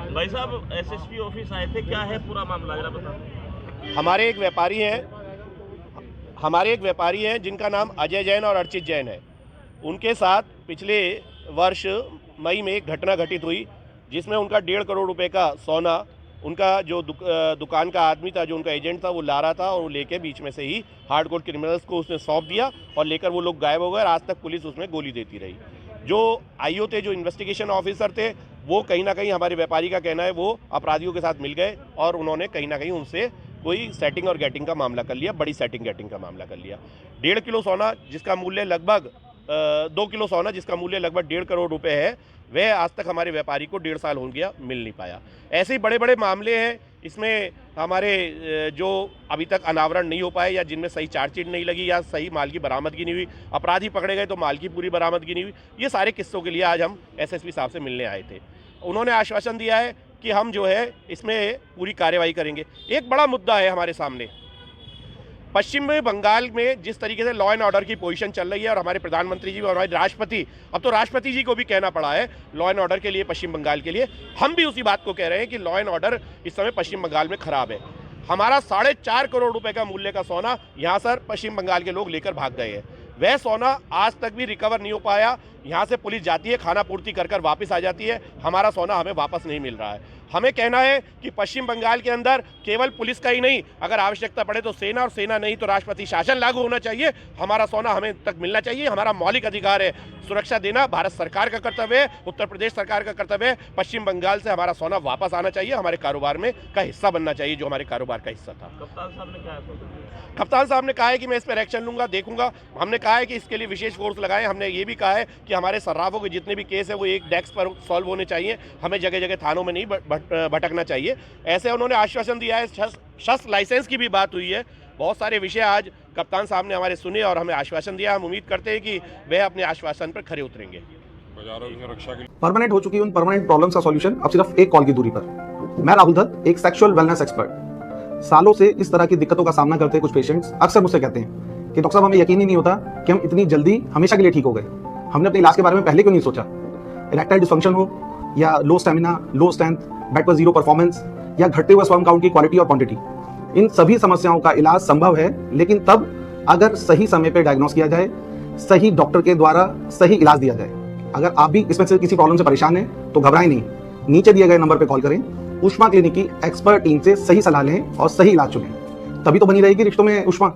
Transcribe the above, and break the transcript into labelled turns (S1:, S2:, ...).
S1: भाई साहब SSP office आए थे, क्या है पूरा मामला जरा बताओ।
S2: हमारे एक व्यापारी हैं जिनका नाम अजय जैन और अर्चित जैन है। उनके साथ पिछले वर्ष मई में एक घटना घटित हुई जिसमें उनका 1.5 करोड़ रुपए का सोना, उनका जो दुकान का आदमी था, जो उनका एजेंट था, वो ला रहा था और वो लेके बीच में से ही हार्डकोर क्रिमिनल्स को उसने सौंप दिया और लेकर वो लोग गायब हो गए। आज तक पुलिस उसमें गोली देती रही। जो आईओ थे, जो इन्वेस्टिगेशन ऑफिसर थे, वो कहीं ना कहीं, हमारे व्यापारी का कहना है, वो अपराधियों के साथ मिल गए और उन्होंने कहीं ना कहीं उनसे कोई सेटिंग और गेटिंग का मामला कर लिया, बड़ी सेटिंग गेटिंग का मामला कर लिया। 1.5 किलो सोना जिसका मूल्य लगभग 2 किलो सोना जिसका मूल्य लगभग 1.5 करोड़ रुपए है, वह आज तक हमारे व्यापारी को 1.5 साल हो गया, मिल नहीं पाया। ऐसे ही बड़े बड़े मामले हैं इसमें हमारे, जो अभी तक अनावरण नहीं हो पाए या जिनमें सही चार्जशीट नहीं लगी या सही माल की बरामदगी नहीं हुई, अपराधी पकड़े गए तो माल की पूरी बरामदगी नहीं हुई। ये सारे किस्सों के लिए आज हम एसएसपी साहब से मिलने आए थे। उन्होंने आश्वासन दिया है कि हम जो है इसमें पूरी कार्रवाई करेंगे। एक बड़ा मुद्दा है हमारे सामने, पश्चिम बंगाल में जिस तरीके से लॉ एंड ऑर्डर की पोजीशन चल रही है, और हमारे प्रधानमंत्री जी और हमारे राष्ट्रपति, अब तो राष्ट्रपति जी को भी कहना पड़ा है लॉ एंड ऑर्डर के लिए पश्चिम बंगाल के लिए। हम भी उसी बात को कह रहे हैं कि लॉ एंड ऑर्डर इस समय पश्चिम बंगाल में खराब है। हमारा 4.5 करोड़ रुपए का मूल्य का सोना यहाँ सर पश्चिम बंगाल के लोग लेकर भाग गए हैं। वह सोना आज तक भी रिकवर नहीं हो पाया। यहाँ से पुलिस जाती है, खाना पूर्ति कर कर वापस आ जाती है, हमारा सोना हमें वापस नहीं मिल रहा है। हमें कहना है कि पश्चिम बंगाल के अंदर केवल पुलिस का ही नहीं, अगर आवश्यकता पड़े तो सेना, और सेना नहीं तो राष्ट्रपति शासन लागू होना चाहिए। हमारा सोना हमें तक मिलना चाहिए, हमारा मौलिक अधिकार है। सुरक्षा देना भारत सरकार का कर्तव्य है, उत्तर प्रदेश सरकार का कर्तव्य है। पश्चिम बंगाल से हमारा सोना वापस आना चाहिए, हमारे कारोबार में का हिस्सा बनना चाहिए, जो हमारे कारोबार का हिस्सा था।
S1: कप्तान साहब ने क्या है?
S2: कप्तान साहब ने कहा है कि मैं इस पर एक्शन लूंगा, देखूंगा। हमने कहा है कि इसके लिए विशेष फोर्स लगाएं। हमने ये भी कहा है कि हमारे सर्राफों के जितने भी केस है वो एक डेस्क पर सॉल्व होने चाहिए, हमें जगह जगह थानों में नहीं भटकना चाहिए। ऐसे उन्होंने आश्वासन दिया है। शस्त्र लाइसेंस की भी बात हुई है। बहुत सारे विषय आज कप्तान साहब ने हमारे सुने और हमें आश्वासन दिया। हम उम्मीद करते हैं कि वह अपने आश्वासन पर खरे उतरेंगे।
S3: परमानेंट हो चुकी उन परमानेंट प्रॉब्लम्स का सॉल्यूशन अब सिर्फ एक कॉल की दूरी पर। मैं राहुल दत्त, एक सेक्सुअल वेलनेस एक्सपर्ट। सालों से इस तरह की दिक्कतों का सामना करते कुछ पेशेंट्स अक्सर मुझसे कहते हैं कि डॉक्टर साहब, हमें यकीन ही नहीं होता कि हम इतनी जल्दी हमेशा के लिए ठीक हो गए। हमने अपने इलाज के बारे में पहले क्यों नहीं सोचा। इरेक्टाइल डिसफंक्शन हो या लो स्टेमिना, लो स्ट्रेंथ, बेड पर जीरो परफॉर्मेंस, या घटते हुए स्पर्म काउंट की क्वालिटी और क्वांटिटी, इन सभी समस्याओं का इलाज संभव है, लेकिन तब अगर सही समय पर डायग्नोस किया जाए, सही डॉक्टर के द्वारा सही इलाज दिया जाए। अगर आप भी इसमें से किसी प्रॉब्लम से परेशान हैं तो घबराएं नहीं, नीचे दिए गए नंबर पर कॉल करें। उष्मा क्लिनिक की एक्सपर्ट टीम से सही सलाह लें और सही इलाज चुनें, तभी तो बनी रहेगी रिश्तों में उष्मा।